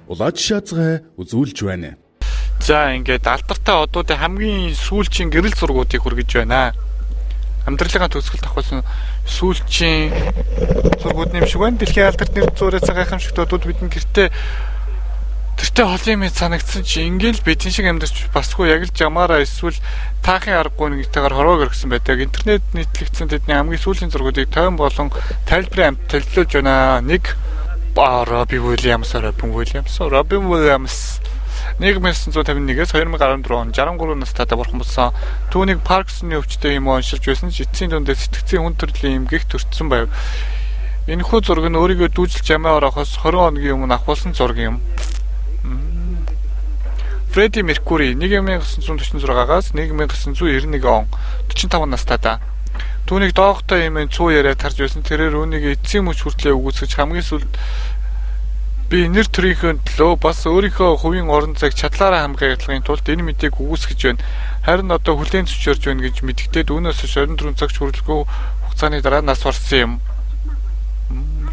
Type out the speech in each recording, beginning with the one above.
улаад шаазгай үзүүлж байна. За ингээд алдартай одуудын хамгийн сүүлчийн гэрэл зургуудыг хүргэж байна. Амьдралын төгсгөлд авахсан сүүлчийн зургууд нэм шиг байна. Дэлхийн алдарт нэр зураг гайхамшигт одууд бидний гэртээ холын мэд санагдсан чи ингээл бидэн шиг амьдарч басгүй яг л жамаараа эсвэл таахын аргагүй нэгтэйгээр хорвоог өргөсөн байдаг. Интернет нийтлэгдсэн тэдний хамгийн сүүлийн зургуудыг тойм болон тайлбарын амт төлөвлөж байна. Нэг Робин Уильямс 1951-ээс 2014 он 63 настай бурхан болсон. Түүнийг Паркинсоны өвчтөй юм уншилж байсан ч эцсийн дүндээ сэтгцийн хүн төрлийн эмгэгт төрсөн байв. Энэхүү зураг нь өөрийгөө дүүжлж амиа орохоос 20 хоногийн өмнө авахулсан зураг юм. Фредди Меркури 1946-аас 1991 он 45 настай да. Түүнийг доогтой юм цуу яриад тарж байсан. Тэрээр үүнийг эцсийн мөч хүртлээ үгүйсгэж хамгийн сүүлд би нэр төрийнхөө төлөө бас өөрийнхөө хувийн орон зайг чадлаараа хамгаалахын тулд энэ мэдээг үгүйсгэж байна. Харин одоо хүлээн зөвшөөрж байна гэж мэдгдээд үүнээс 24 цагт хүрэлгүй хугацааны дараа нас барсан юм.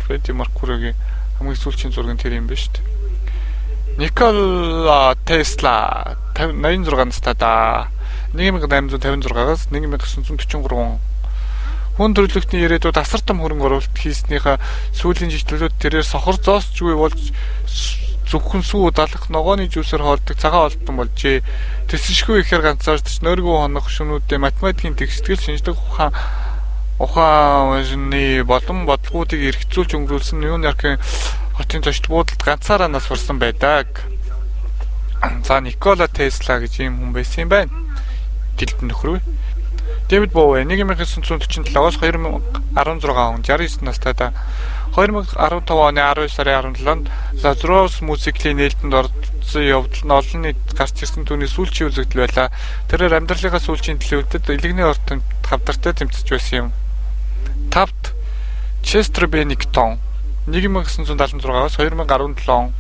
Фредди Меркуригийн хамгийн сүүлчийн зураг нь тэр юм байна шүү дээ. Никола Тесла 86 настай да. 1856-аас 1943 хүн төрөлхтний ирээдүйд асар том хөрөнгө оруулалт хийснийхаа сүүлийн жижиглэлүүд тэрээр сохор зоосчгүй болж зөвхөн сүү далах ногооны жүүсээр хоолдог цагаан олдсон болжээ. Тэсшгүй ихээр ганцаардч нойргүй хонох шөнүүдээ математикийн тэгстгэл шинжлэх ухааны болон бодлогуудыг эргэцүүлж өнгөрүүлсэн Нью-Йоркийн хотын зочд буудалд ганцаараа нас барсан байдаг. За Никола Тесла гэж юм хүн байсан юм байна. Гэлтэн нөхрөө. Дэвид Боуэ 1947-аас 2016 он 69 настай да. 2015 оны 19 сарын 17-нд Лазарус мюзиклийн нээлтэнд орсон явдал нь олон нийт гарч ирсэн түүний сүүлчийн үзэгдэл байлаа. Тэрээр амьдралынхаа сүүлчийн төлөвлөлтөд элэгний ордонд хавдартай тэмцэж байсан юм. Тавт Честер Беннингтон 1976-аас 2017 он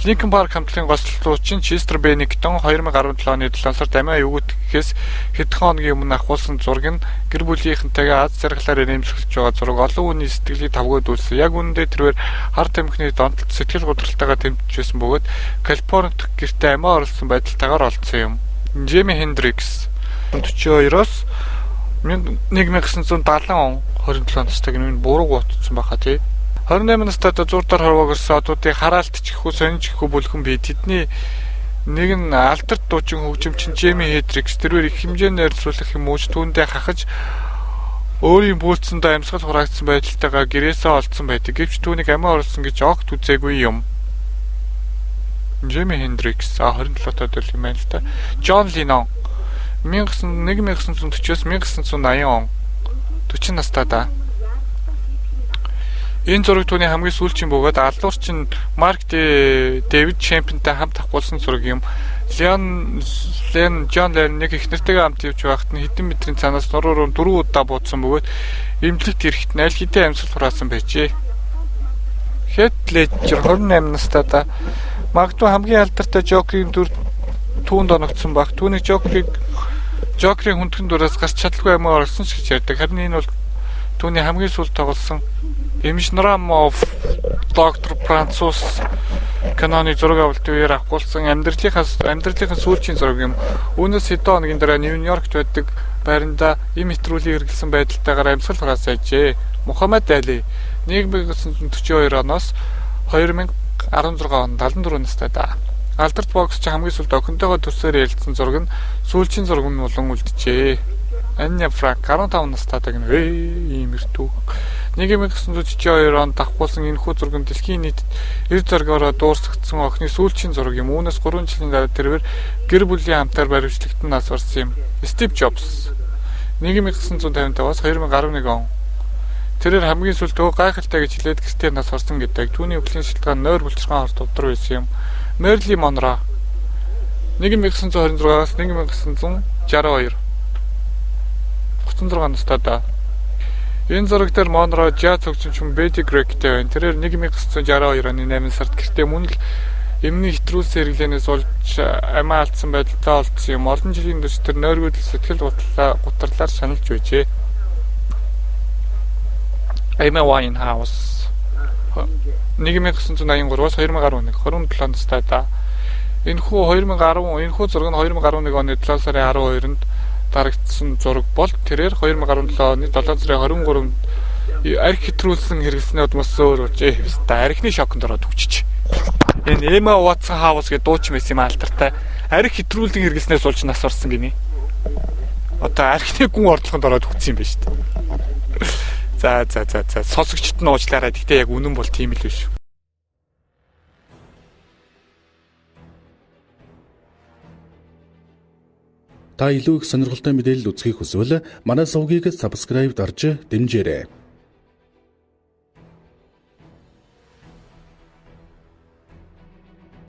Линкольн парк хамтлагийн госчлуучин Честер Беннингтон 2017 оны 7 сард амиа өгөөдөхөөс хэдхэн хоногийн өмнө авахулсан зураг нь гэр бүлийнхэнтэйгээ аз жаргалаар нэмсгэлж байгаа зураг олон хүний сэтгэлийг тавгуудуулсан. Яг үүндээ тэрээр хар тамхины донтолт сэтгэл готролтойгоо тэмцэж байсан бөгөөд Калифорнид гэртээ амиа оруулсан байдалтайгаар олдсон юм. Джими Хендрикс 42-оос 1970 он 27 настай гэнэ буруу утсан байхаа тий. 28 настайд зурдаар хорвоог өрсөн одуудыг хараалт чихгүй сонж чихгүй бүлхэн бий. Тэдний нэг нь алдарт дуучин хөгжимчин Джими Хендрикс тэрээр их хэмжээгээр суулгах юм ууч түүндээ хахаж өөрийн бүүлцэндээ амьсгал хураагдсан байдалтайгаа гэрээсээ олдсон байдаг. Гэвч түүнийг амиа оруулсан гэж огт үзээгүй юм. Джими Хендрикс 27 таад юм байна л та. Джон Леннон 1940-с 1980 он 40 настай да. Энэ зураг түүний хамгийн сүүлчийн бөгөөд алуурчин Марк Дэвид Чемпионтай хамт авахулсан зураг юм. Джон Леннон нэг их нэртэйгээ хамт явж байхад нь хэдэн метрийн цаанаас нуруур 4 удаа буудсан бөгөөд эмнэлэгт ирэхэд нь аль хэдийн амьсгал хураасан байжээ. Heath Ledger 28 настай да. Магадгүй хамгийн алдартай Жокерийн дүр түүнд оногдсон баг. Түүний Жокерийн хүндхэн дураас гарч чадалгүй амиа оруулсан ч гэж ярьдаг. Харин энэ бол түүний хамгийн сүүлд тоглосон Эмшнрамов доктор Францус каноны зураг авалтын үеэр авахулсан амьдралынхаа сүүлчийн зураг юм. Үүнээс хэдэн хоногийн дараа Нью-Йоркт байдаг байранда им хэтрүүлийн хэрэглэсэн байдалтайгаар амьсгал хураасан ажээ. Мухаммад Али 1942 оноос 2016 он 74 настай да. Алдарт боксч хамгийн сүүлд охинтойгоо төрсөөр ярилцсан зураг нь сүүлчийн зураг нь болон үлджээ. Анна Франк 15 настай гэнэ. Ийм эртүү. 1942 онд авахулсан энэхүү зураг нь дэлхийн нийтэд 90 зоргоороо дуурсагдсан охины сүүлчийн зураг юм. Үүнээс 3 жилийн дараа тэрээр гэр бүлийн хамтаар баримтлагдан нас барсан юм. Стив Джобс 1955-аас 2011 он. Тэрээр хамгийн сүүлд гайхалтай гэж хэлээд гэртээ нас барсан гэдэг. Түүний өвлийн шилтгаан нойр булчирхан хорт увдар байсан юм. Мэрли Монро 1926-аас 1962 36 настай да. Энэ зураг дээр Монро жаз хөгжимчин Бети Грегтэй байна. Тэрээр 1962 оны 8 сард гэртээ мөн л эмний хэтрүүлсэн хэрэглэнээс болж амиа алдсан байдалтай олдсон юм. Олон жилийн турш тэр нойргүйдэл сэтгэл гутралаар шаналж байжээ. Amy Winehouse 1983-аас 2011 27 настай да. Энэхүү 6 нь 2011 оны 7 сарын 12-нд дарагдсан зураг бол тэрээр 2017 оны 7 сарын 23-нд арх хэтрүүлсэн хэрэгснээд бас өөр болж архины шоконд ороод үчиж. Энэ Emma Watson House гэдэг дууч мэс юм алтартай. Арх хэтрүүлэн хэрэгснээс болж нас орсон гинэ. Одоо архины гүн ордлохонд ороод үтсэн юм байна шүү дээ. За. Сонсогчд нь уучлаарай. Гэхдээ яг үнэн бол тийм л биш. Та илүү их сонирхолтой мэдээлэл үзхийг хүсвэл манай сувгийг subscribe дарж дэмжээрэй.